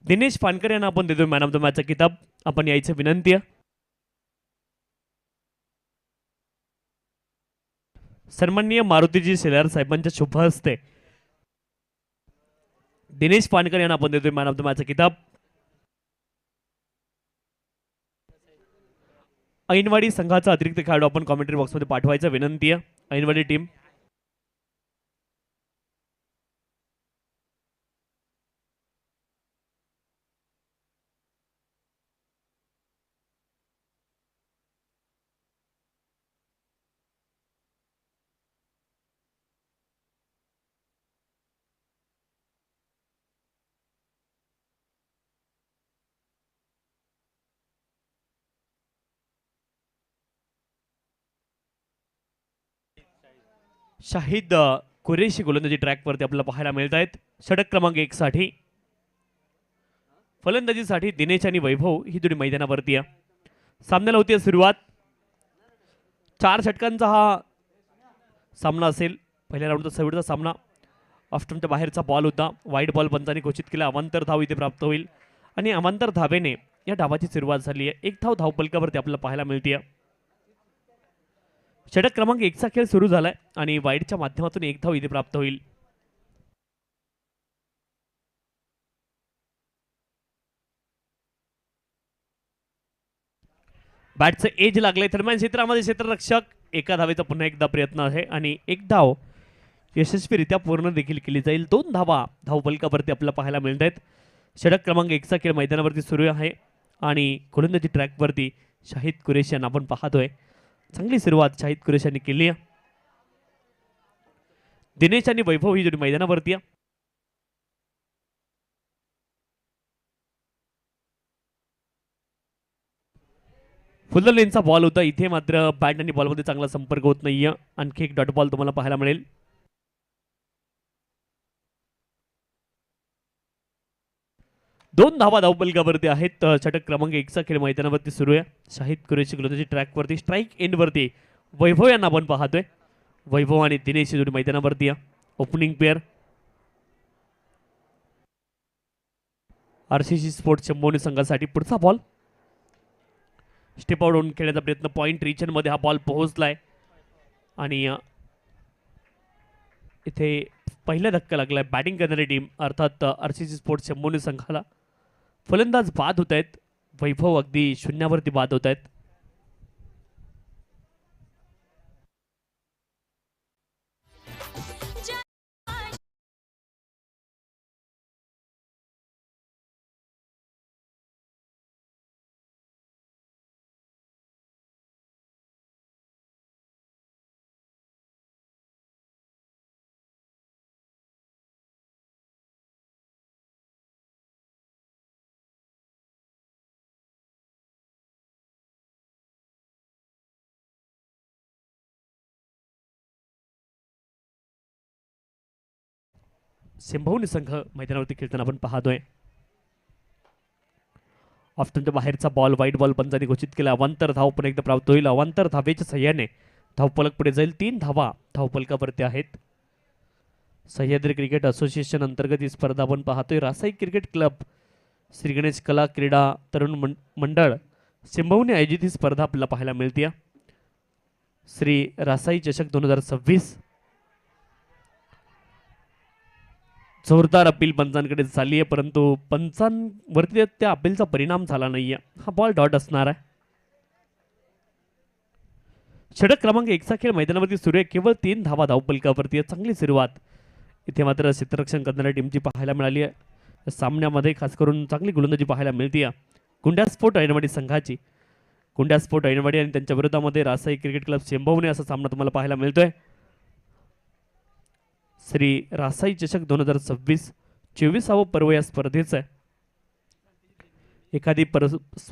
दिनेश पानकर यांना आपण देतो मॅन ऑफ द मॅचचा किताब. आपण यायचं विनंती आहे. सन्माननीय मारुतीजी शेलार साहेबांच्या शुभ हस्ते दिनेश पानकर यांना आपण देतोय मॅन ऑफ द मॅचचा किताब. ऐनवाडी संघाचा अतिरिक्त खेळाडू आपण कॉमेंट्री बॉक्समध्ये पाठवायचा विनंती आहे. ऐनवाडी टीम शाहिद कुरेशी गोलंदाजी ट्रॅकवरती आपल्याला पाहायला मिळत आहेत. षटक क्रमांक 1 साठी फलंदाजीसाठी दिनेश आणि वैभव ही जोडी मैदानावरती आहे. सामन्याला होती सुरुवात. 4 षटकांचा हा सामना असेल. पहिल्या राऊंडचा शेवटचा सामना. ऑफस्टंपच्या बाहेरचा बॉल होता. वाईट बॉल पंचांनी घोषित केला. अवांतर धाव इथे प्राप्त होईल आणि अवांतर धावेने या डावाची सुरुवात झाली आहे. 1 धाव धावपलकावरती आपल्याला पाहायला मिळते. षटक क्रमांक 1 चा खेळ सुरू झालाय आणि वाईडच्या माध्यमातून 1 धाव इथे प्राप्त होईल. बॅटचं एज लागले. दरम्यान क्षेत्रामध्ये क्षेत्ररक्षक एका धावेचा पुन्हा एकदा प्रयत्न आहे आणि 1 धाव यशस्वीरित्या पूर्ण देखील केली जाईल. 2 धावा धावपलकावरती आपल्याला पाहायला मिळत आहेत. षटक क्रमांक 1 चा खेळ मैदानावरती सुरू आहे आणि गोलंदाजी ट्रॅकवरती शाहिद कुरेशी यांना आपण पाहतोय. चांगली सुरुवात शाहिद कुरेशी यांनी केली आहे. दिनेश आणि वैभव ही जोडी मैदानावरती आहे. फुल्लर लेनचा बॉल होता. इथे मात्र बॅट आणि बॉलमध्ये चांगला संपर्क होत नाहीये. आणखी एक डॉट बॉल तुम्हाला पाहायला मिळेल. 2 धावा धावपलकावरती आहेत. षटक क्रमांक 1 चा खेळ मैदानावरती सुरू आहे. शाहिद कुरेशी गोलंदाजी ट्रॅकवरती. स्ट्राईक एंडवरती वैभव यांना आपण पाहतोय. वैभव आणि दिनेश जोडी मैदानावरती आहे. Opening pair. आरसीसी स्पोर्ट्स चंबोनी संघासाठी पुढचा बॉल. स्टेप आउट होऊन खेळण्याचा प्रयत्न. पॉइंट रिजन मध्ये हा बॉल पोहोचलाय आणि इथे पहिला धक्का लागलाय बॅटिंग करणारी टीम अर्थात आरसीसी स्पोर्ट्स चंबोनी संघाला. फलंदाज बाद होत आहेत. वैभव अगदी शून्यावरती बाद होत आहेत. सिंभवनी संघ मैदानावरती खेळताना आपण पाहतोय. ऑफ्टनच्या बाहेरचा बॉल वाईट बॉल पंचांनी घोषित केला. अवांतर धाव पुन्हा एकदा प्राप्त होईल. अवांतर धावेच्या सहाय्याने धावपलक पुढे जाईल. 3 धावा धावपलकावरती आहेत. सह्याद्री क्रिकेट असोसिएशन अंतर्गत ही स्पर्धा आपण पाहतोय. रासाई क्रिकेट क्लब श्री गणेश कला क्रीडा तरुण मंडळ सिंभवनी आयोजित ही स्पर्धा आपल्याला पाहायला मिळते. श्री रासाई चषक 2026. जोरदार अपील पंचांकडे झाली आहे परंतु पंचांवरती त्या अपीलचा परिणाम झाला नाहीये. हा बॉल डॉट असणार आहे. षटक क्रमांक 1 चा खेळ मैदानावरती सुरू आहे. केवळ 3 धावा धावपलकावरती. चांगली सुरुवात इथे मात्र क्षेत्ररक्षण करणाऱ्या टीमची पाहायला मिळाली आहे. सामन्यामध्ये खास करून चांगली गोलंदाजी पाहायला मिळते. गुंड्या स्पोर्ट ऐनवाडी संघाची. गुंड्या स्पोर्ट ऐनवाडी आणि त्यांच्या विरोधामध्ये रासाई क्रिकेट क्लब सिंभवनी असा सामना तुम्हाला पाहायला मिळतोय. श्री रासाई चषक 2026 24वा पर्व या स्पर्धेचं आहे.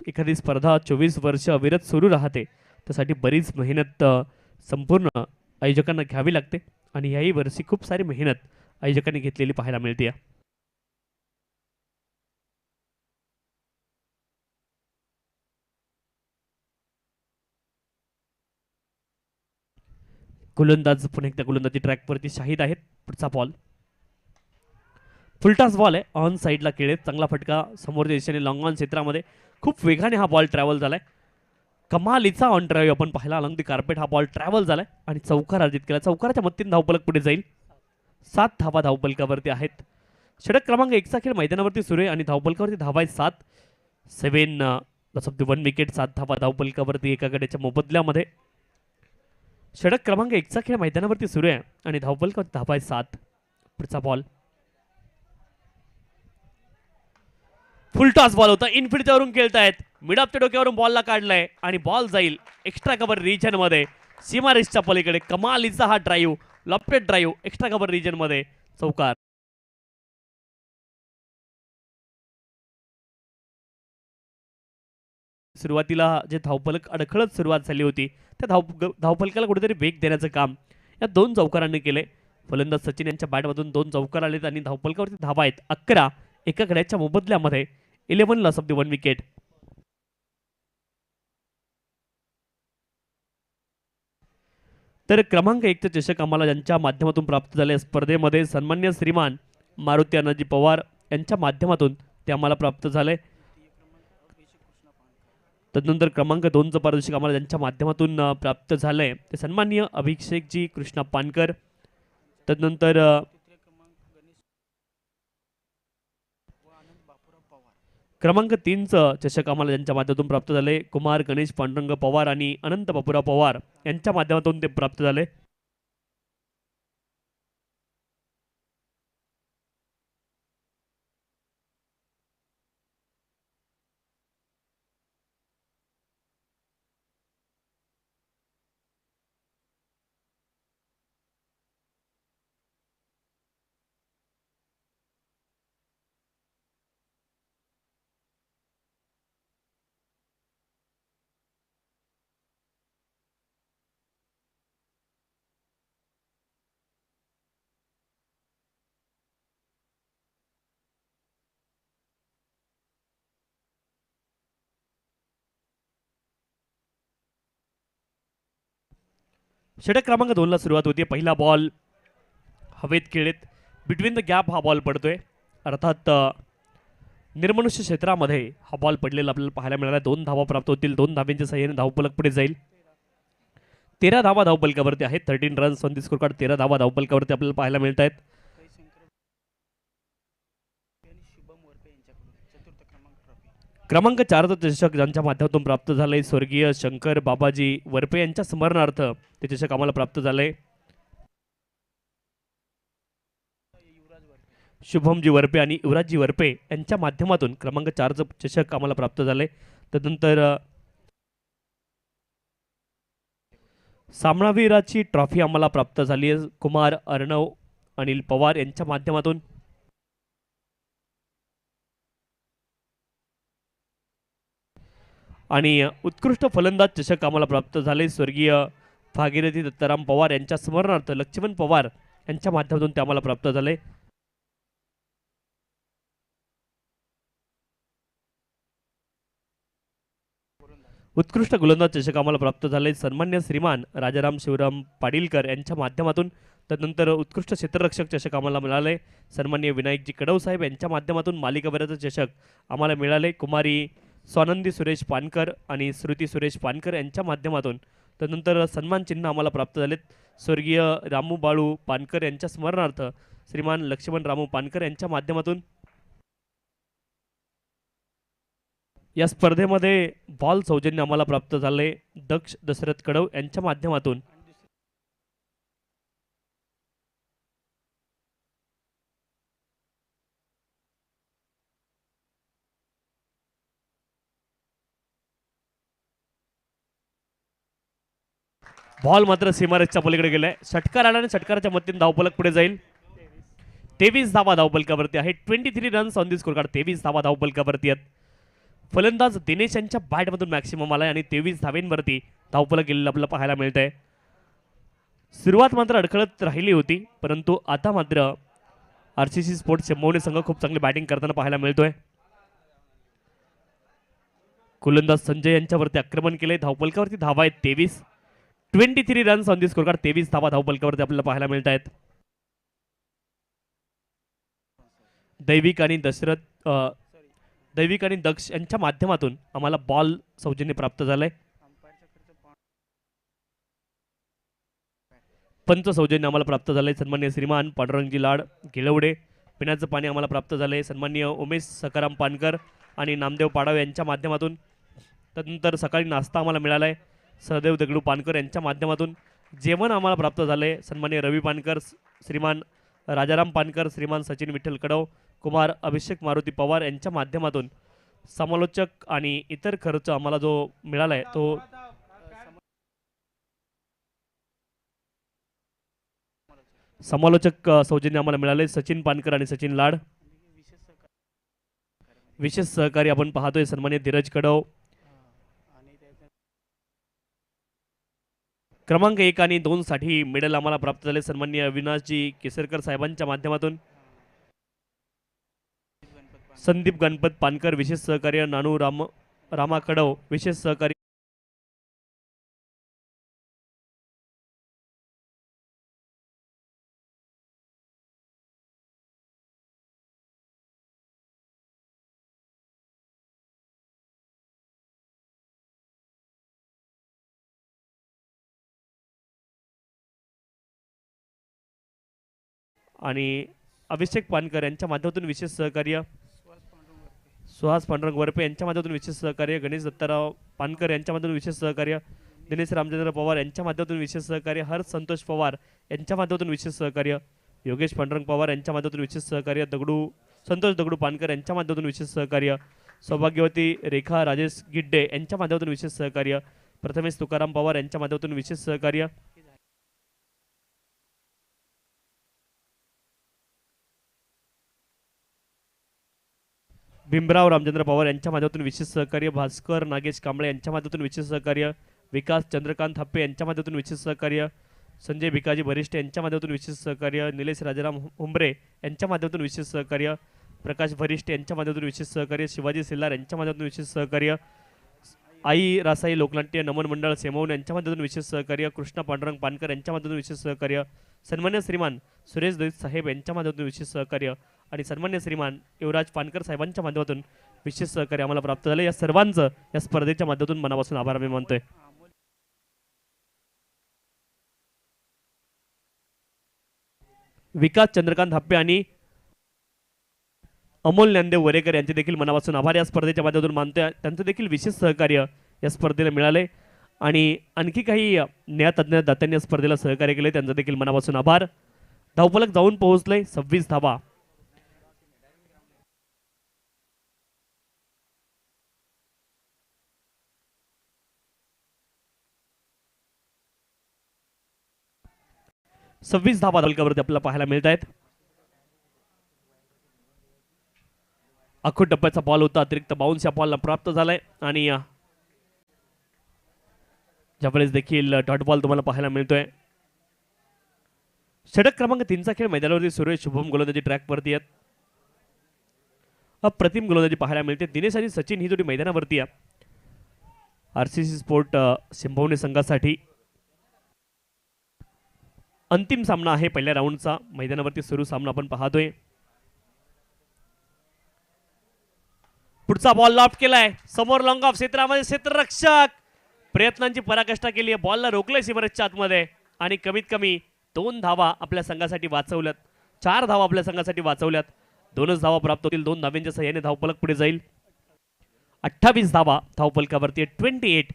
एखादी स्पर्धा 24 वर्ष अविरत सुरू राहते. त्यासाठी बरीच मेहनत संपूर्ण आयोजकांना घ्यावी लागते आणि याही वर्षी खूप सारी मेहनत आयोजकांनी घेतलेली पाहायला मिळते. गोलंदाज पुन्हा एकदा गोलंदाजी ट्रॅकवरती शाहिद आहेत. पुढचा बॉल फुलटॉस बॉल आहे, ऑन साईडला खेळत, चांगला फटका समोरच्या दिशेने लॉंग ऑन क्षेत्रामध्ये, खूप वेगाने हा बॉल ट्रॅव्हल झालाय, कमालीचा ऑन ड्राईव्ह आपण पाहिला अलॉंग दी कार्पेट, हा बॉल ट्रॅव्हल झालाय आणि चौकार अर्जित केला, चौकाराच्या मदतीने धावफलक पुढे जाईल, 7 धावा धावफलकावरती आहेत. षटक क्रमांक 1चा खेळ मैदानावरती सुरू आहे आणि धावफलकावरती धावा आहेत 7, 7 लॉस ऑफ द 1 विकेट, 7 धावा धावफलकावरती एका गड्याच्या मोबदल्यामध्ये. षटक क्रमांक 1चा खेळ मैदानावरती सुरू आहे आणि धावफलकावरती धावा आहेत 7. पुढचा बॉल फुल टॉस बॉल होता, इनफिल्डच्यावरून खेळतायत, मिड ऑफच्या डोक्यावरून बॉलला काढलाय आणि बॉल जाईल एक्स्ट्रा कव्हर रिजन मध्ये, सीमारेषच्या पलीकडे. कमालीचा हा drive, lofted drive extra cover region मध्ये, चौकार. सुरुवातीला जे धावफलक अडखळत सुरुवात झाली होती त्या धावफलकाला कुठेतरी वेग देण्याचं काम या 2 चौकारांनी केले. फलंदाज सचिन यांच्या बॅटमधून 2 चौकार आलेत आणि धावफलकावरती धावा आहेत 11 एका गड्याच्या मोबदल्यामध्ये, 11 लॉस ऑफ द 1 विकेट. तर क्रमांक 1चे चषक आम्हाला ज्यांच्या माध्यमातून प्राप्त झाले स्पर्धेमध्ये सन्मान्य श्रीमान मारुती अनाजी पवार यांच्या माध्यमातून ते आम्हाला प्राप्त झाले. तदनंतर क्रमांक 2चं पारितोषिक आम्हाला ज्यांच्या माध्यमातून प्राप्त झालंय ते सन्माननीय अभिषेकजी कृष्णा पानकर. तदनंतर क्रमांक 3चं चषक आम्हाला ज्यांच्या माध्यमातून प्राप्त झाले कुमार गणेश पांडुरंग पवार आणि अनंत बापूराव पवार यांच्या माध्यमातून ते प्राप्त झाले. षटक क्रमांक 2ला सुरुवात होती. पहिला बॉल हवेत खेळत बिटवीन द गॅप हा बॉल पडतोय, अर्थात निर्मनुष्य क्षेत्रामध्ये हा बॉल पडलेला आपल्याला पाहायला मिळाला. 2 धावा प्राप्त होतील, 2 धाव्यांच्या सहाय्याने धावफलक पुढे जाईल. 13 धावा धावफलकावरती आहेत, 13 runs on the score card, 13 धावा धावफलकावरती आपल्याला पाहायला मिळत आहेत. क्रमांक 4चं चषक ज्यांच्या माध्यमातून प्राप्त झालंय स्वर्गीय शंकर बाबाजी वरपे यांच्या स्मरणार्थ ते चषक आम्हाला प्राप्त झालंय. शुभमजी वरपे आणि युवराजजी वरपे यांच्या माध्यमातून क्रमांक 4चं चषक आम्हाला प्राप्त झालंय. तदनंतर सामनावीराची ट्रॉफी आम्हाला प्राप्त झाली आहे कुमार अर्णव अनिल पवार यांच्या माध्यमातून. आणि उत्कृष्ट फलंदाज चषक आम्हाला प्राप्त झाले स्वर्गीय भागीरथी दत्ताराम पवार यांच्या स्मरणार्थ लक्ष्मण पवार यांच्या माध्यमातून ते आम्हाला प्राप्त झाले. उत्कृष्ट गोलंदाज चषक आम्हाला प्राप्त झाले सन्मान्य श्रीमान राजाराम शिवराम पाडीलकर यांच्या माध्यमातून. तदनंतर उत्कृष्ट क्षेत्ररक्षक चषक आम्हाला मिळाले सन्मान्य विनायकजी कडव साहेब यांच्या माध्यमातून. मालिकावीराचं चषक आम्हाला मिळाले कुमारी स्वानंदी सुरेश पानकर आणि श्रुती सुरेश पानकर यांच्या माध्यमातून. तदनंतर सन्मान चिन्ह आम्हाला प्राप्त झालेत स्वर्गीय रामू बाळू पानकर यांच्या स्मरणार्थ श्रीमान लक्ष्मण रामू पानकर यांच्या माध्यमातून. या स्पर्धेमध्ये बॉल सौजन्य आम्हाला प्राप्त झाले दक्ष दशरथ कडव यांच्या माध्यमातून. बॉल मात्र सीमारेषच्या पलीकडे गेलाय, षटकार आला आणि षटकाराच्या मदतीने धावफलक पुढे जाईल. 23 धावा धावफलकावरती आहे, 23 runs on the score card, 23 धावा धावफलकावरती आहेत. फलंदाज दिनेश यांच्या बॅटमधून मॅक्सिमम आलाय आणि 23 धावेंवरती धावफलक गेलेलं आपल्याला पाहायला मिळत आहे. सुरुवात मात्र अडखळत राहिली होती, परंतु आता मात्र आरसीसी स्पोर्ट्स चेंबवणे संघ खूप चांगली बॅटिंग करताना पाहायला मिळतोय. गोलंदाज संजय यांच्यावरती आक्रमण केले, धावफलकावरती धावा आहेत 23 runs on the score card, 23 धावा धावफलकावरती आपल्याला पाहायला मिळत आहेत. दैविक आणि दैविक आणि दक्ष यांच्या माध्यमातून आम्हाला बॉल सौजन्य प्राप्त झालंय. पंच सौजन्य आम्हाला प्राप्त झालंय सन्मान्य श्रीमान पांडुरंगजी लाड गिळवडे. पिण्याचं पाणी आम्हाला प्राप्त झालंय सन्मान्य उमेश सकाराम पानकर आणि नामदेव पाडाव यांच्या माध्यमातून. त्यानंतर सकाळी नाश्ता आम्हाला मिळाला आहे सहदेव दगडू पानकर यांच्या माध्यमातून. जेवण आम्हाला प्राप्त झाले सन्मान्य रवी पानकर, श्रीमान राजाराम पानकर, श्रीमान सचिन विठ्ठल कडव, कुमार अभिषेक मारुती पवार यांच्या माध्यमातून. समालोचक आणि इतर खर्च आम्हाला जो मिळाला आहे तो समालोचक सौजन्य आम्हाला मिळाले सचिन पानकर आणि सचिन लाड. विशेष सहकारी आपण पाहतोय सन्मान्य धीरज कडव. क्रमांक 1 आणि 2 साठी मेडल आम्हाला प्राप्त झाले सन्मान्य अविनाशजी केसरकर साहेबांच्या माध्यमातून. संदीप गणपत पानकर विशेष सहकार्य, नानू रामा कडव विशेष सहकारी. आणि अभिषेक पानकर यांच्या माध्यमातून विशेष सहकार्य, सुहास पांडुरंग वरपे यांच्या माध्यमातून विशेष सहकार्य, गणेश दत्ताराव पानकर यांच्या माध्यमातून विशेष सहकार्य, दिनेश रामचंद्र पवार यांच्या माध्यमातून विशेष सहकार्य, हर्ष संतोष पवार यांच्या माध्यमातून विशेष सहकार्य, योगेश पांडुरंग पवार यांच्या माध्यमातून विशेष सहकार्य, संतोष दगडू पानकर यांच्या माध्यमातून विशेष सहकार्य, सौभाग्यवती रेखा राजेश गिड्डे यांच्या माध्यमातून विशेष सहकार्य, प्रथमेश तुकाराम पवार यांच्या माध्यमातून विशेष सहकार्य, भीमराव रामचंद्र पवार यांच्या माध्यमातून विशेष सहकार्य, भास्कर नागेश कांबळे यांच्या माध्यमातून विशेष सहकार्य, विकास चंद्रकांत हप्पे यांच्या माध्यमातून विशेष सहकार्य, संजय भिकाजी भरिष्ठ यांच्या माध्यमातून विशेष सहकार्य, निलेश राजाराम हुंबरे यांच्या माध्यमातून विशेष सहकार्य, प्रकाश भरिष्ठ यांच्या माध्यमातून विशेष सहकार्य, शिवाजी सिल्लार यांच्या माध्यमातून विशेष सहकार्य, आई रासाई लोकनाट्य नमन मंडळ सेमवून यांच्या माध्यमातून विशेष सहकार्य, कृष्णा पांडुरंग पानकर यांच्या माध्यमातून विशेष सहकार्य, सन्मान्य श्रीमान सुरेश दत्त साहेब यांच्या माध्यमातून विशेष सहकार्य आणि सन्मान्य श्रीमान युवराज पानकर साहेबांच्या माध्यमातून विशेष सहकार्य आम्हाला प्राप्त झाले. या सर्वांचं या स्पर्धेच्या माध्यमातून मनापासून आभार मी मानतोय. विकास चंद्रकांत हप्पे आणि अमोल ज्ञानदेव वरेकर यांचे देखील मनापासून आभार या स्पर्धेच्या माध्यमातून मानतोय. त्यांचं देखील विशेष सहकार्य या स्पर्धेला मिळाले आणि आणखी काही न्यायतज्ञ दात्यांनी स्पर्धेला सहकार्य केले त्यांचं देखील मनापासून आभार. धावफलक जाऊन पोहोचले 26 धावा. सव्वीस धावा धावफलकावरती आपल्याला पाहायला मिळत आहेत. अखूट टप्प्याचा बॉल होता, अतिरिक्त बाउन्स या बॉलला प्राप्त झालाय आणि ज्यावेळेस देखील डॉट बॉल तुम्हाला पाहायला मिळतोय. षटक क्रमांक 3चा खेळ मैदानावरती सुरू आहे. शुभम गोलंदाजी ट्रॅकवरती आहेत. अप्रतिम गोलंदाजी पाहायला मिळते. दिनेश आणि सचिन ही जोडी मैदानावरती आहे. आरसीसी स्पोर्ट सिंभवणे संघासाठी अंतिम सामना आहे पहिल्या राऊंडचा. मैदानावरती सुरू सामना आपण पाहतोय. पुढचा बॉल लॉफ्ट केलाय समोर लॉंग ऑफ क्षेत्रामध्ये. क्षेत्ररक्षक प्रयत्नांची पराकाष्ठा केली आहे. बॉलला रोखलंय सीमारेषच्या आतमध्ये आणि कमीत कमी 2 धावा आपल्या संघासाठी वाचवल्यात. 4 धावा आपल्या संघासाठी वाचवल्यात. 2च धावा प्राप्त होतील. 2 धावांच्या सहाय्याने धावफलक पुढे जाईल. 28 धावा धावफलकावरती 28.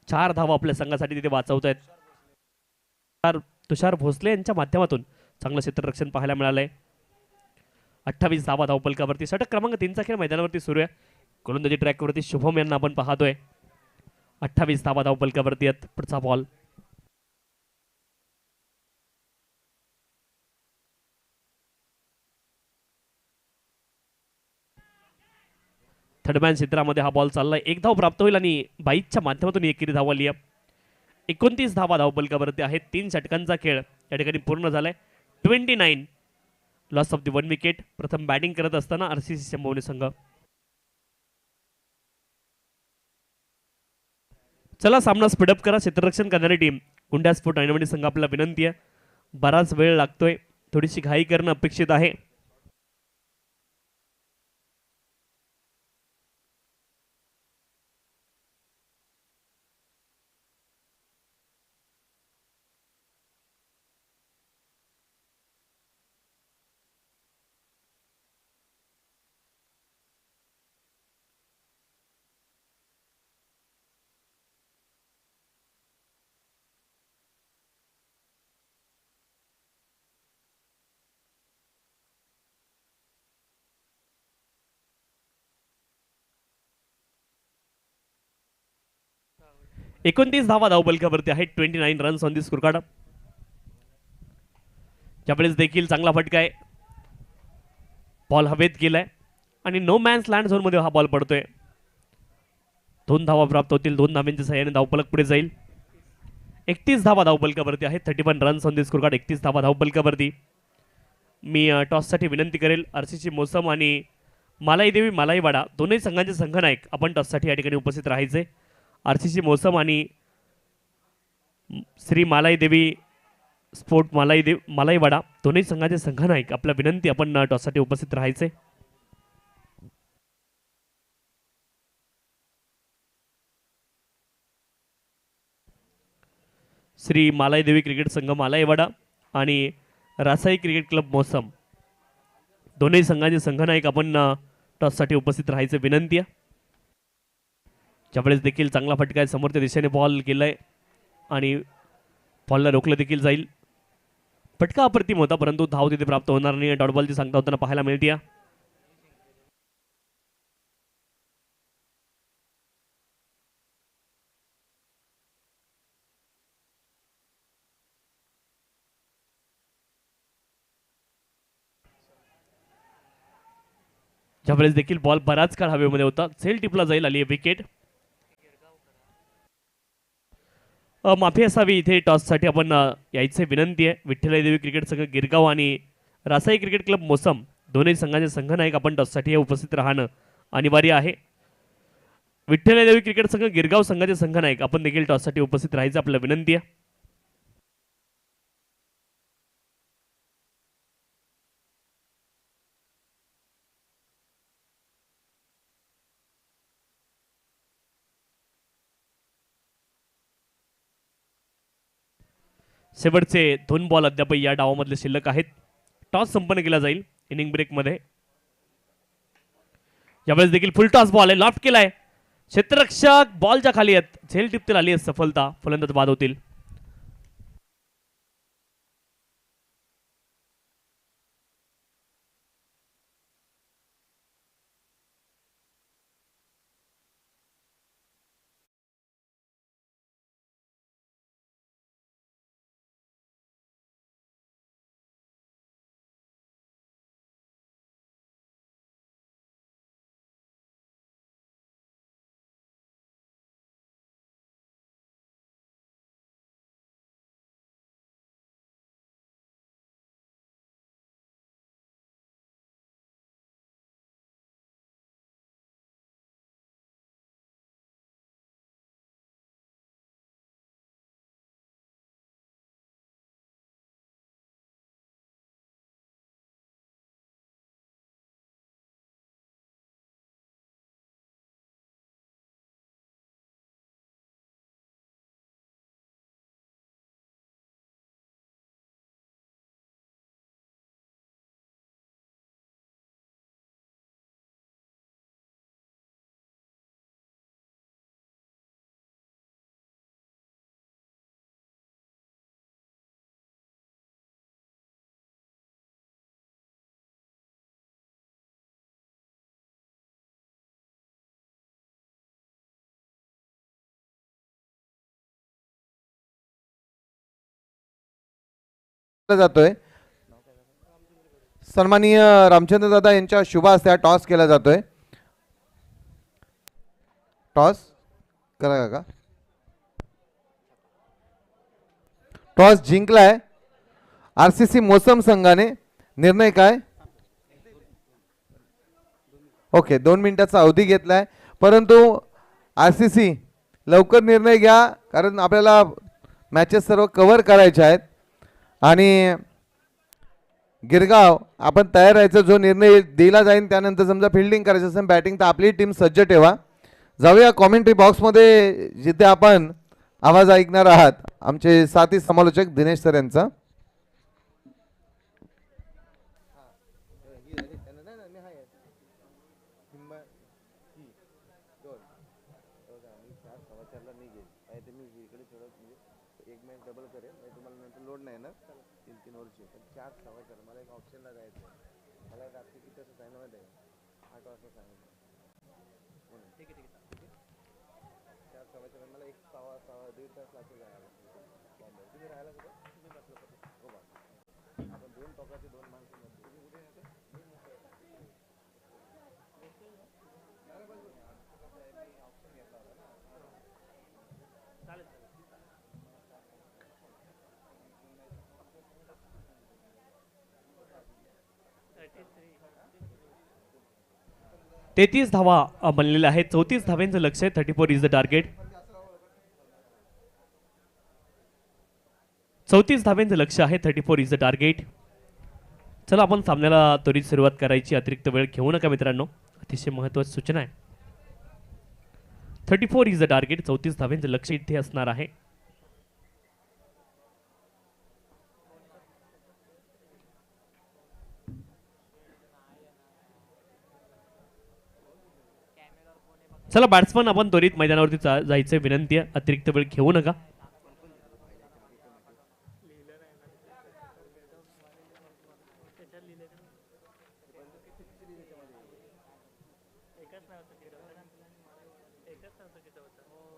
4 धावा आपल्या संघासाठी तिथे वाचवत आहेत. तुषार भोसले यांच्या माध्यमातून चांगलं क्षेत्ररक्षण पाहायला मिळालंय. 28 धावा धावफलकावरती. षटक क्रमांक 3चा खेळ मैदानावरती सुरू आहे. गोलंदाजी ट्रॅकवरती शुभम यांना आपण पाहतोय. 28 धावा धावफलकावरती आहेत. पुढचा बॉल थर्डमॅन क्षेत्रामध्ये हा बॉल चाललाय. 1 धाव प्राप्त होईल आणि 22च्या माध्यमातून एकेरी धाव आली आहे. 29 धावा धावफलकावरती आहेत. 3 षटकांचा खेळ या ठिकाणी पूर्ण झालाय. 29 लॉस ऑफ द 1 विकेट. प्रथम बॅटिंग करत असताना आरसीसी सिंभवणे संघ. चला सामना स्पीडअप करा. क्षेत्ररक्षण करणारी टीम गुंडा स्पोर्ट आयनवडी संघ आपल्याला विनंती आहे. बराच वेळ लागतोय. थोडीशी घाई करणं अपेक्षित आहे. 29 धावा धावपलकावरती आहेत. 29 runs on the score card. त्यावेळेस देखील चांगला फटका आहे. बॉल हवेत गेलाय आणि नो मॅन्स लँड झोन मध्ये हा बॉल पडतोय. 2 धावा प्राप्त होतील. 2 धावांच्या सहाय्याने धावपलक पुढे जाईल. 31 धावा धावपलकावरती आहेत. 31 runs on the score card. 31 धावा धावपलकावरती. मी टॉससाठी विनंती करेल आरसीसी मोसम आणि मालाई देवी मालाई वाडा दोन्ही संघांचे संघनायक आपण टॉससाठी या ठिकाणी उपस्थित राहायचे. आरसीसी मोसम आणि श्री मालाई देवी स्पोर्ट मालाई वाडा दोन्ही संघाचे संघनायक आपल्या विनंती आपण टॉससाठी उपस्थित राहायचे. श्री मालाई देवी क्रिकेट संघ मालाईवाडा आणि रासाई क्रिकेट क्लब मोसम दोन्ही संघांचे संघनायक आपण टॉससाठी उपस्थित राहायचे विनंती आहे. ज्यावेळेस देखील चांगला फटका आहे. समोरच्या दिशेने बॉल गेलाय आणि बॉलला रोखलं देखील जाईल. फटका अप्रतिम होता परंतु धाव तिथे प्राप्त होणार नाही. डॉट बॉलची सांगता होताना पाहायला मिळते. ज्यावेळेस देखील बॉल बराच काळ हवेमध्ये होता. झेल टिपला जाईल. आली विकेट. माफी असावी इथे टॉससाठी आपण यायचे विनंती आहे. विठ्ठलाई देवी क्रिकेट संघ गिरगाव आणि रासाई क्रिकेट क्लब मोसम दोन्ही संघाचे संघनायक आपण टॉससाठी उपस्थित राहणं अनिवार्य आहे. विठ्ठलाई देवी क्रिकेट संघ गिरगाव संघाचे संघनायक आपण देखील टॉससाठी उपस्थित राहायचं आपल्याला विनंती आहे. शेवटचे 2 बॉल अद्याप या डावामधले शिल्लक आहेत. टॉस संपन्न केला जाईल इनिंग ब्रेकमध्ये. यावेळेस देखील फुल टॉस बॉल आहे. लॉफ्ट केलाय. क्षेत्ररक्षक बॉलच्या खाली आहेत. झेल टिपतील आली आहे सफलता. फलंदाज बाद होतील. जातोय. सन्माननीय रामचंद्र दादा यांच्या शुभ हस्ते टॉस केला जातोय. टॉस करा का? टॉस जिंकलाय आरसीसी मोसम संघाने. निर्णय काय? ओके, 2 मिनिटाचा अवधी घेतलाय परंतु आरसीसी लवकर निर्णय घ्या कारण आपल्याला मॅचेस सर्व कव्हर करायचे आहेत. आणि गिरगाव आपण तयार राहायचं. जो निर्णय दिला जाईल त्यानंतर समजा फिल्डिंग करायचं असेल बॅटिंग तर आपली टीम सज्ज ठेवा. जाऊया कॉमेंट्री बॉक्समध्ये जिथे आपण आवाज ऐकणार आहात आमचे साथी समालोचक दिनेश सर यांचा. 33 धावा बनलेल्या आहेत. 34 धाव्यांचं लक्ष आहे. 34 इज द टार्गेट. 34 धाव्यांचं लक्ष आहे. 34 इज द टार्गेट. चला आपण सामन्याला त्वरित सुरुवात करायची. अतिरिक्त वेळ घेऊ नका मित्रांनो, अतिशय महत्त्वाची सूचना आहे. 34 इज द टार्गेट. 34 धाव्यांचं लक्ष इथे असणार आहे. चला बॅट्समन आपण त्वरित मैदानावरती जायचं विनंती आहे. अतिरिक्त वेळ घेऊ नका.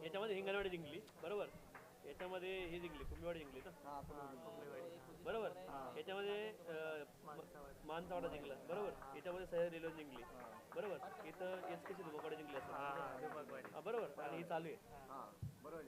याच्यामध्ये हिंगणवाडी जिंकली बरोबर, याच्यामध्ये ही जिंकली कुंभीवाडी जिंकली ना बरोबर, याच्यामध्ये मानसावाडा जिंकला बरोबर, याच्यामध्ये सह्याद्री रेल्वे जिंकली बरोबर, इथं एसकेसी धुमाकडे जिंकली असं बरोबर, आणि ही चालू आहे बरोबर.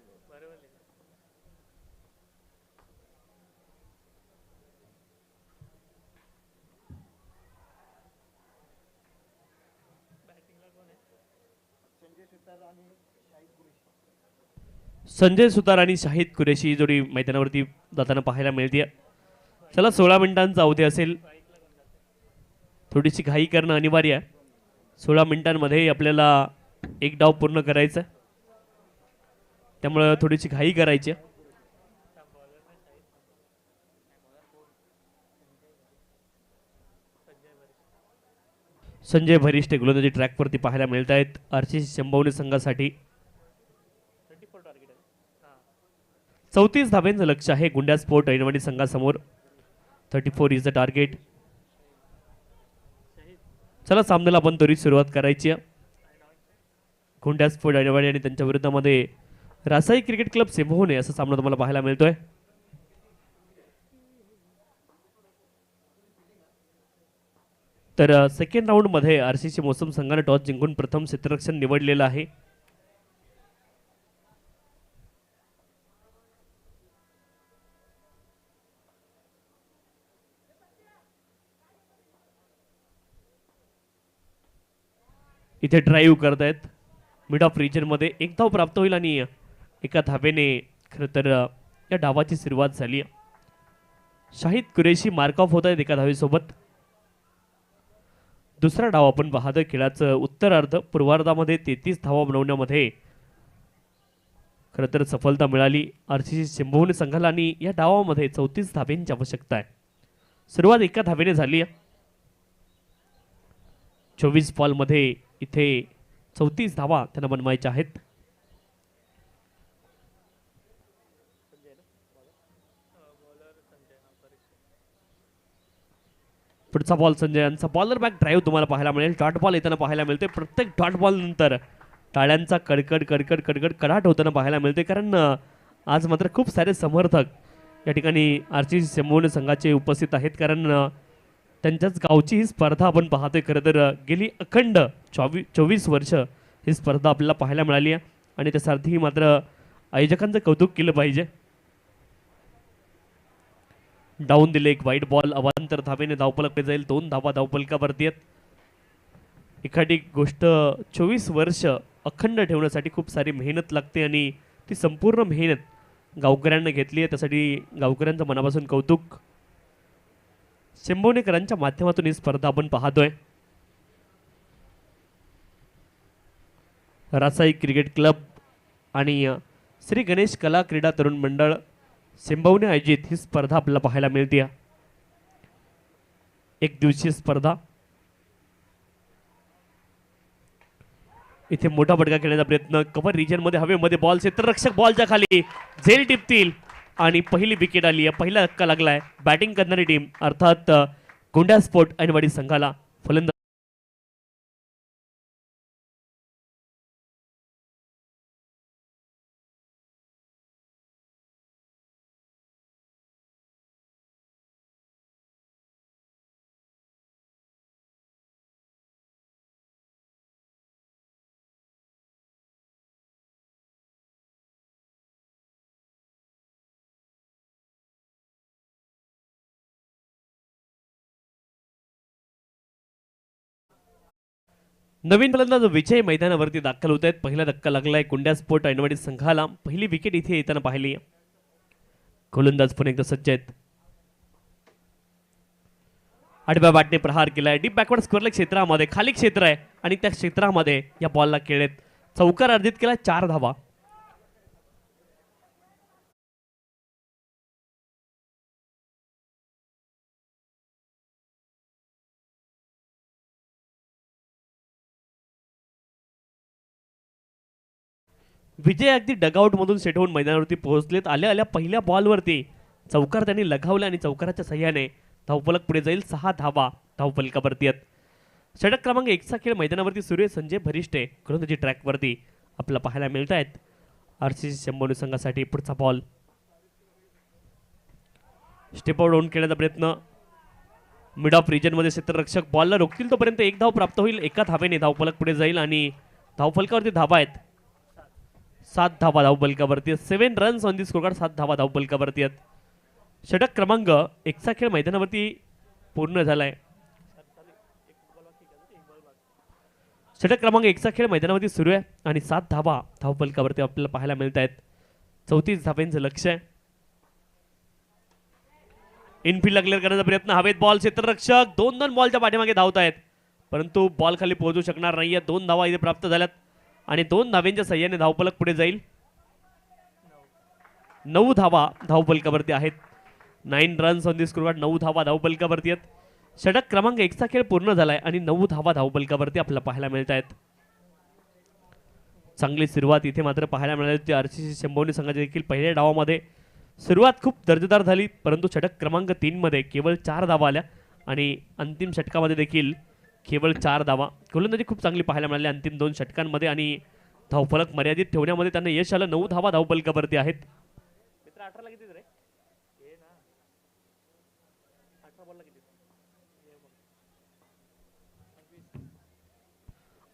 संजय सुतार आणि शाहिद कुरेशी ही जोडी मैदानावरती जाताना पाहायला मिळते. चला 16 मिनिटांचा अवधी असेल. थोडीशी घाई करणं अनिवार्य आहे. 16 मिनिटांमध्ये आपल्याला एक डाव पूर्ण करायचा आहे, त्यामुळे थोडीशी घाई करायची आहे. संजय भरिष्ठ गोलंदाजी ट्रॅकवरती पाहायला मिळत आहेत आरसीसी संभावनी संघासाठी. 34 धाब्यांचं लक्ष आहे गुंड्या sport Ainwadi संघासमोर. 34 is the target. चला सामन्याला आपण त्वरित सुरुवात करायची आहे. गुंड्या स्पोर्ट ऐनवाडी आणि त्यांच्या विरुद्धामध्ये रासाई क्रिकेट क्लब सिंभवणे असा सामना तुम्हाला पाहायला मिळतोय. तर सेकंड राऊंडमध्ये आरसीसी मोसम संघाने टॉस जिंकून प्रथम क्षेत्ररक्षण निवडलेलं आहे. इथे ड्राईव्ह करतायत. मिड ऑफ रिजनमध्ये एक धाव प्राप्त होईल आणि एका धावेने खरं तर या डावाची सुरुवात झाली. शाहिद कुरेशी मार्क ऑफ होत आहेत एका धावेसोबत. दुसरा डाव आपण पाहतोय खेळाचं उत्तरार्ध. पूर्वार्धामध्ये 33 धावा बनवण्यामध्ये खरं तर सफलता मिळाली आरसीसी सिंभवणे संघाला आणि या डावामध्ये 34 धाब्यांची आवश्यकता आहे. सुरुवात एका धावेने झाली आहे. 24 बॉलमध्ये इथे 34 धावा त्यांना बनवायच्या आहेत. पुढचा बॉल संजय यांचा बॉलर बॅक ड्राईव्ह तुम्हाला पाहायला मिळेल. डॉट बॉल येताना पाहायला मिळते. प्रत्येक डॉट बॉल नंतर टाळ्यांचा कडकड कडकड कडकड कडाट होताना पाहायला मिळते, कारण आज मात्र खूप सारे समर्थक या ठिकाणी आरसीसी सिंभवणे संघाचे उपस्थित आहेत, कारण त्यांच्याच गावची ही स्पर्धा आपण पाहतोय. खरं तर गेली अखंड 24 वर्ष ही स्पर्धा आपल्याला पाहायला मिळाली आहे आणि त्यासाठी मात्र आयोजकांचं कौतुक केलं पाहिजे. डाऊन दिले एक वाईट बॉल. अवांतर धावेने धावपलकडे जाईल. 2 धावा धावपलकावरती आहेत. एखादी गोष्ट 24 वर्ष अखंड ठेवण्यासाठी खूप सारी मेहनत लागते आणि ती संपूर्ण मेहनत गावकऱ्यांना घेतली आहे. त्यासाठी गावकऱ्यांचं मनापासून कौतुक. सिंभवणेकरांच्या माध्यमातून ही स्पर्धा आपण पाहतोय. रासाई क्रिकेट क्लब आणि श्री गणेश कला क्रीडा तरुण मंडळ सिंभवणे आयोजित ही स्पर्धा आपल्याला पाहायला मिळते. एक दिवसीय स्पर्धा. इथे मोठा फटका खेळण्याचा प्रयत्न. कव्हर रिजन मध्ये हवेमध्ये बॉल. क्षेत्ररक्षक बॉलच्या खाली झेल टिपतील आणि पहिली विकेट आली आहे. पहिला धक्का लागलाय बॅटिंग करणारी टीम अर्थात गोंडा स्पोर्ट ऐनवाडी संघाला. फलंदाज नवीन फलंदाज विजय मैदानावरती दाखल होत आहेत. पहिला धक्का लागलाय कुंड्या स्पोर्ट ऐनवाडी संघाला. पहिली विकेट इथे येताना पाहिली. गोलंदाज पुन्हा एकदा सज्ज आहेत. आडव्या बॅटने प्रहार केलाय. डीप बॅकवर्ड स्क्वेअरला क्षेत्रामध्ये खाली क्षेत्र आहे आणि त्या क्षेत्रामध्ये या बॉलला खेळत चौकार अर्जित केला. 4 धावा. विजय अगदी डगआउट मधून सेट होऊन मैदानावरती पोहोचलेत. आल्या आल्या पहिल्या बॉलवरती चौकार त्यांनी लगावला आणि चौकाराच्या सहाय्याने धावफलक पुढे जाईल. 6 धावा धावफलकावरती आहेत. षटक क्रमांक 1 चा खेळ मैदानावरती सुरू आहे. संजय भरिष्टे गोलंदाजी ट्रॅकवरती आपल्याला पाहायला मिळत आहेत. आरसीसी शंभोनी संघासाठी पुढचा बॉल स्टेप आउट होऊन खेळण्याचा प्रयत्न. मिड ऑफ रिजन मध्ये क्षेत्ररक्षक बॉलला रोखतील तोपर्यंत 1 धाव प्राप्त होईल. एका धावेने धावफलक पुढे जाईल आणि धावफलकावरती धावा आहेत. 7 धावा धावफलकावरती. 7 रन्स ऑन दी स्कोरकार्ड. 7 धावा धावफलकावरती आहेत. षटक क्रमांक 1 चा खेळ मैदानावरती पूर्ण झालाय. षटक क्रमांक 1 चा खेळ मैदानावरती सुरू आहे आणि 7 धावा धावफलकावरती आपल्याला पाहायला मिळत आहेत. 34 धावांचं लक्ष आहे. इनफिल्ड क्लिअर करण्याचा प्रयत्न. हवेत बॉल. क्षेत्ररक्षक 2 बॉलच्या पाठीमागे धावत आहेत परंतु बॉल खाली पोहोचू शकणार नाहीये. 2 धावा इथे प्राप्त झाल्यात आणि 2 धावांच्या सहाय्याने धावफलक पुढे जाईल. 9 धावा धावफलकावरती आहेत. 9 रन्स ऑन दी स्कोरकार्ड. 9 धावा धावफलकावरती आहेत. षटक क्रमांक 1 चा खेळ पूर्ण झालाय आणि 9 धावा धावफलकावरती आपल्याला पाहायला मिळत आहेत. चांगली सुरुवात इथे मात्र पाहायला मिळाली होती आरसीसी शंभोनी संघाच्या देखील. पहिल्या डावामध्ये सुरुवात खूप दर्जेदार झाली परंतु षटक क्रमांक 3 मध्ये केवळ 4 धावा आल्या आणि अंतिम षटकामध्ये देखील केवळ 4 धावा. गोलंदाजी खूप चांगली पाहायला मिळाली अंतिम 2 षटकांमध्ये आणि धावफलक मर्यादित ठेवण्यामध्ये त्यांना यश आलं. 9 धावा धावफलकावरती आहेत.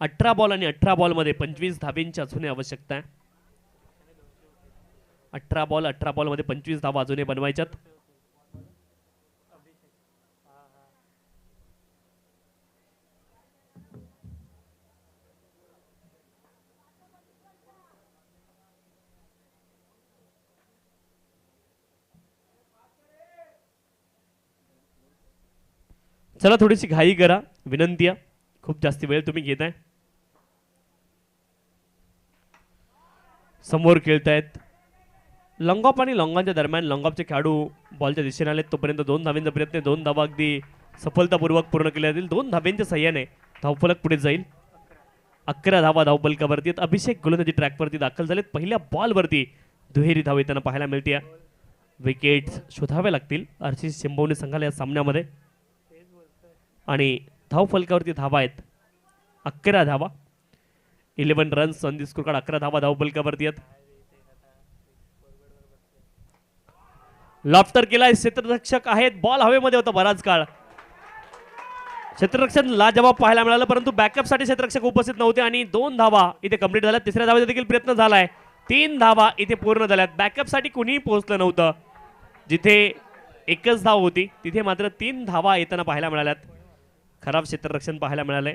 18 बॉल आणि 18 बॉलमध्ये 25 धावांची अजूनही आवश्यकता आहे. 18 बॉलमध्ये 25 धावा अजूनही बनवायच्यात. चला थोडीशी घाई करा. विनंती आहे. खूप जास्ती वेळ तुम्ही घेताय. समोर खेळतायत लॉंगऑफ आणि लॉंगॉनच्या दरम्यान. लॉंगऑफचे खेळाडू बॉलच्या दिशेने आले तोपर्यंत 2 धावांचा प्रयत्न. 2 धावा अगदी सफलतापूर्वक पूर्ण केल्या जातील. 2 धावांच्या सहाय्याने धावफलक पुढे जाईल. 11 धावा धावफलकावरती. अभिषेक गोलंदाजी ट्रॅकवरती दाखल झालेत. पहिल्या बॉलवरती दुहेरी धाव येताना पाहायला मिळते. विकेट शोधाव्या लागतील आरसीसी शंभोनी संघाला या सामन्यामध्ये आणि धावफलकावरती धावा आहेत 11 धावा. 11 रन्स ऑन दी स्कोरकार्ड. 11 धावा धावफलकावरती आहेत. लॉफ्टर केलाय. क्षेत्ररक्षक आहेत. बॉल हवेमध्ये होता बराच काळ. क्षेत्ररक्षक लाजवाब पाहायला मिळालं परंतु बॅकअप साठी क्षेत्ररक्षक उपस्थित नव्हते आणि 2 धावा इथे कंप्लीट झाल्या. तिसऱ्या धावेचा देखील प्रयत्न झालाय. 3 धावा इथे पूर्ण झाल्यात. बॅकअप साठी कुणीही पोहोचलं नव्हतं. जिथे एकच धाव होती तिथे मात्र 3 धावा येताना पाहायला मिळाल्यात. खराब क्षेत्ररक्षण पाहायला मिळालंय.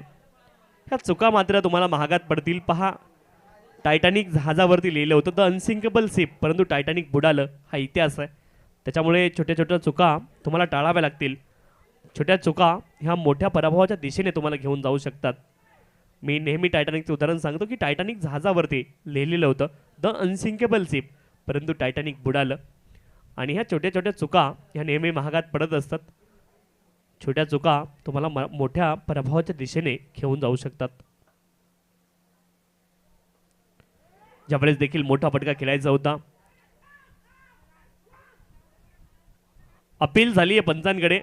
ह्या चुका मात्र तुम्हाला महागात पडतील. पहा टायटॅनिक जहाजावरती लिहिलं होतं द अनसिंकेबल शिप परंतु टायटॅनिक बुडालं हा इतिहास आहे. त्याच्यामुळे छोट्या छोट्या चुका तुम्हाला टाळाव्या लागतील. छोट्या चुका ह्या मोठ्या पराभवाच्या दिशेने तुम्हाला घेऊन जाऊ शकतात. मी नेहमी टायटॅनिकचं उदाहरण सांगतो की टायटॅनिक जहाजावरती लिहिलेलं होतं द अनसिंकेबल शिप परंतु टायटॅनिक बुडालं. आणि ह्या छोट्या छोट्या चुका ह्या नेहमी महागात पडत असतात. छोट्या चुका तुम्हाला मोठ्या पराभवाच्या दिशेने घेऊन जाऊ शकतात. ज्यावेळेस देखील मोठा फटका खेळायचा होता. अपील झाली आहे पंचांकडे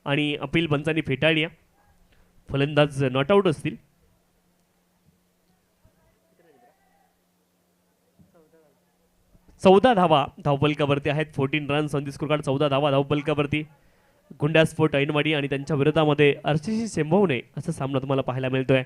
आणि अपील पंचांनी फेटाळली आहे. फलंदाज नॉट आउट असतील. चौदा धावा धावफलकावरती आहेत. 14 रन्स ऑन दी स्कोरकार्ड. 14 धावा धावफलकावरती. गुंडा स्पोर्ट ऐनवाडी आणि त्यांच्या विरोधामध्ये आरसीसी शंभोने असा सामना तुम्हाला पाहायला मिळतोय.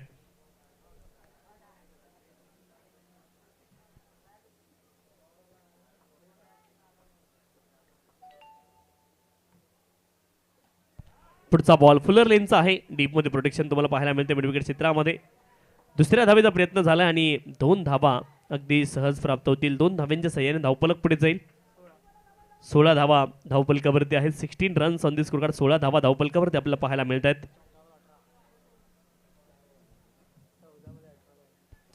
पुढचा बॉल फुलर लेनचा आहे. डीपमध्ये प्रोटेक्शन तुम्हाला पाहायला मिळते मिड विकेट क्षेत्रामध्ये. दुसऱ्या धावेचा प्रयत्न झाला आणि 2 धावा अगदी सहज प्राप्त होतील. 2 धाव्यांच्या सहाय्याने धावफलक पुढे जाईल. 16 धावा धावफलकावरती आहेत. 16 runs on the score card. 16 धावा धावफलकावरती आपल्याला पाहायला मिळत आहेत.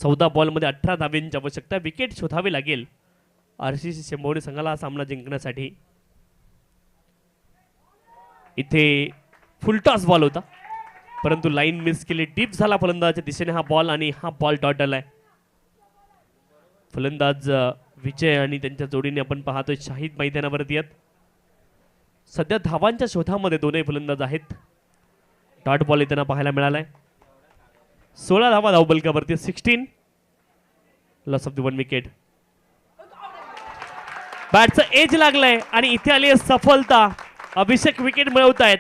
14 बॉलमध्ये 18 धाव्यांची आवश्यकता. विकेट शोधावी लागेल आरसीसी शेंबवणे संघाला हा सामना जिंकण्यासाठी. इथे फुलटॉस बॉल होता परंतु लाईन मिस केली. डीप झाला फलंदाजाच्या दिशेने हा बॉल आणि हा बॉल डॉट आलाय. फलंदाज विजय आणि त्यांच्या जोडीने आपण पाहतोय शाहीद मैदानावरती आहेत. सध्या धावांच्या शोधामध्ये दोनही फलंदाज आहेत. डॉट बॉल येताना पाहायला मिळालाय. 16 धावा धावफलकावरती. 16 लॉस ऑफ द 1 विकेट. बॅटचं एज लागलंय आणि इथे आली आहे सफलता. अभिषेक विकेट मिळवत आहेत.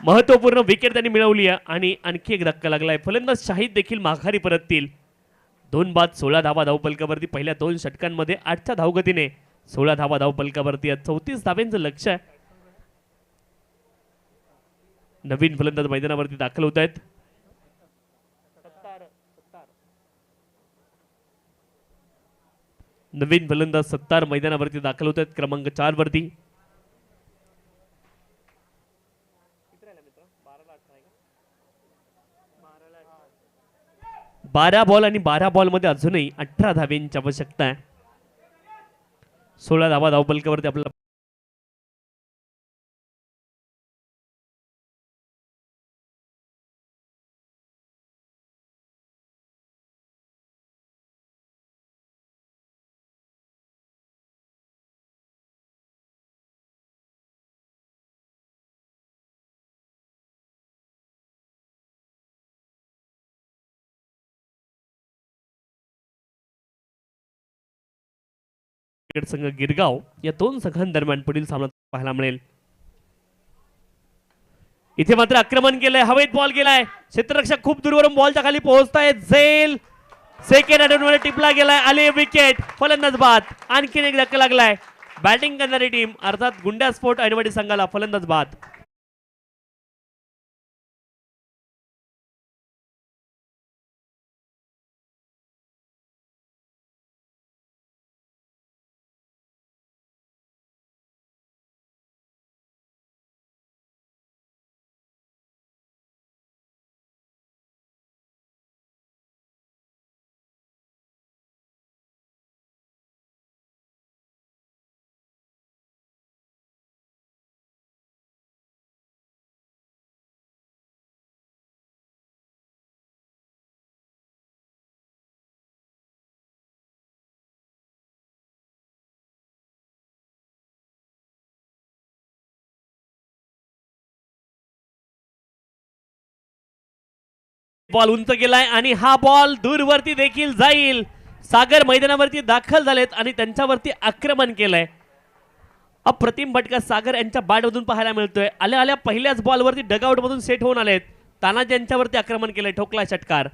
महत्वपूर्ण विकेट त्यांनी मिळवली आहे आणि आणखी एक धक्का लागलाय. फलंदाज शाहीद देखील माघारी परततील. 2 बाद 16 धावा धावफलकावरती. पहिल्या 2 षटकांमध्ये 8च्या धावगतीने 16 धावा धावफलकावरती आहेत. 34 धाव्यांचं लक्ष आहे. नवीन फलंदाज मैदानावरती दाखल होत आहेत. नवीन फलंदाज 70 मैदानावरती दाखल होत आहेत क्रमांक 4 वरती. 12 बॉल आणि 12 बॉल मध्ये अजूनही 18 धाव्यांची आवश्यकता आहे. 16 धावा धावफलकावरती आपल्याला क्रिकेट संघ गिरगाव या 2 संघांदरम्यान पुढील सामना पाहायला मिळेल. इथे मात्र आक्रमण केलंय. हवेत बॉल गेलाय. क्षेत्ररक्षक खूप दूरवरून बॉलच्या खाली पोहोचतायत. झेल सेकंड अडवमध्ये टिपला गेलाय. आले विकेट. फलंदाज बाद. आणखीन एक धक्का लागलाय. बॅटिंग करणारी टीम अर्थात गुंड्या स्पोर्ट ऐनवाडी संघाला फलंदाज बाद. बॉल उंच गेलाय आणि हा बॉल दूरवरती देखील जाईल. सागर मैदानावरती दाखल झालेत आणि त्यांच्यावरती आक्रमण केलंय. अप्रतिम फटका सागर यांच्या बॅटमधून पाहायला मिळतोय. आल्या आल्या पहिल्याच बॉलवरती डगआउट मधून सेट होऊन आलेत. तानाजी यांच्यावरती आक्रमण केलंय. ठोकला षटकार.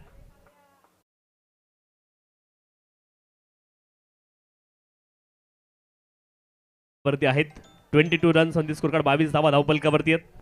वरती आहेत 22 runs on the score card. 22 धावा धावफलकावरती आहेत.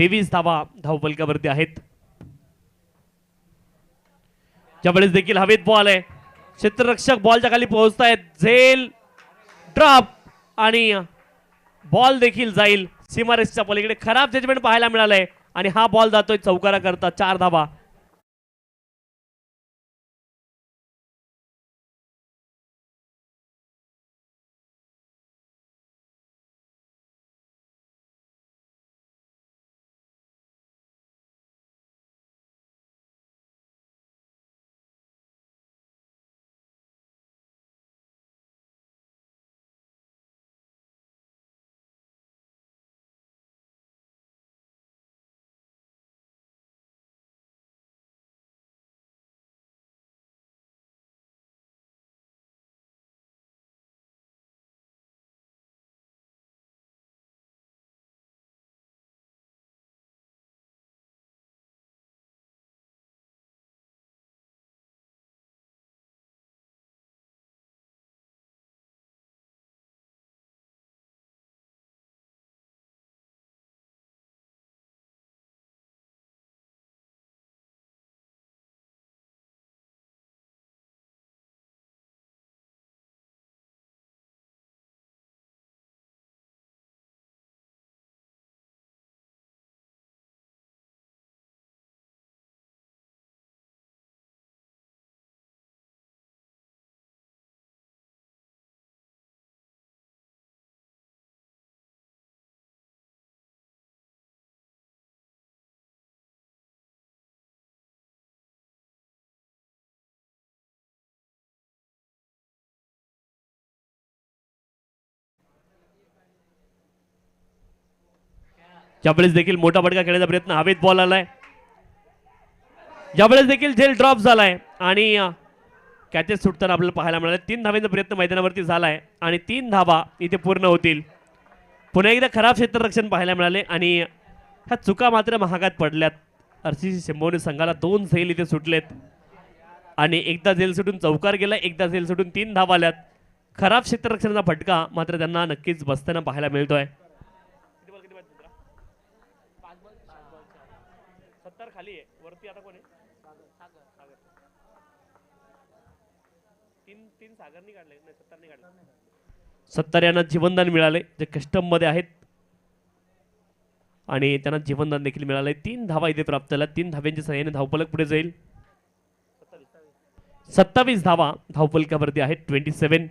23 धावा धावफलकावरती आहेत. ज्यावेळेस देखील हवेत बॉल आहे, क्षेत्ररक्षक बॉलच्या खाली पोहोचतायत. झेल ड्रॉप आणि बॉल देखील जाईल सीमारेषच्या पलीकडे. खराब जजमेंट पाहायला मिळालंय आणि हा बॉल जातोय चौकारा करता. 4 धावा. यावेळेस देखील मोठा फटका खेळण्याचा प्रयत्न, हवेत बॉल आलाय. यावेळेस देखील झेल ड्रॉप झालाय आणि कॅचेस सुटताना आपल्याला पाहायला मिळाले. 3 धावेचा प्रयत्न मैदानावरती झालाय आणि 3 धावा इथे पूर्ण होतील. पुन्हा एकदा खराब क्षेत्ररक्षण पाहायला मिळाले आणि ह्या चुका मात्र महागात पडल्यात. आरसीसी सिंबवणे संघाला 2 झेल इथे सुटलेत आणि एकदा झेल सुटून चौकार गेला, एकदा झेल सुटून 3 धावा आल्यात. खराब क्षेत्ररक्षणाचा फटका मात्र त्यांना नक्कीच बसताना पाहायला मिळतोय. 70 खाली आहे, वरती आता कोण आहे? तीन सागरनी काढले, नाही 70 काढले. 70 यांना जीवनदान मिळाले, जे कस्टम मध्ये आहेत आणि त्यांना जीवनदान देखील मिळाले. 3 धावा इथे प्राप्त झाल्या. 3 धाव्यांच्या सहाय्याने धावफलक पुढे जाईल. 27 धावा धावफलकावरती आहेत. 27.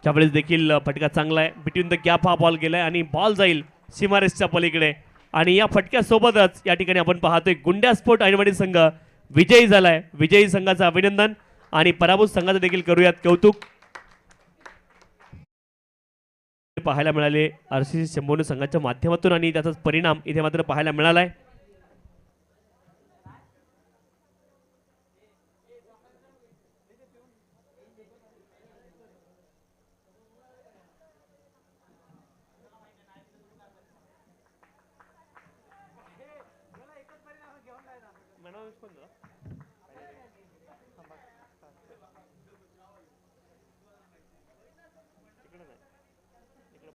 त्यावेळेस देखील फटका चांगला आहे. बिटवीन द गॅप हा बॉल गेलाय आणि बॉल जाईल सीमारेषच्या पलीकडे. आणि या फटक्यासोबतच या ठिकाणी आपण पाहतोय गुंड्या स्पोर्ट ऐनवाडी संघ विजयी झालाय. विजयी संघाचं अभिनंदन आणि पराभूत संघाचं देखील करूयात कौतुक. पाहायला मिळाले आरसीसी सिंबवणे संघाच्या माध्यमातून आणि त्याचा परिणाम इथे मात्र पाहायला मिळालाय.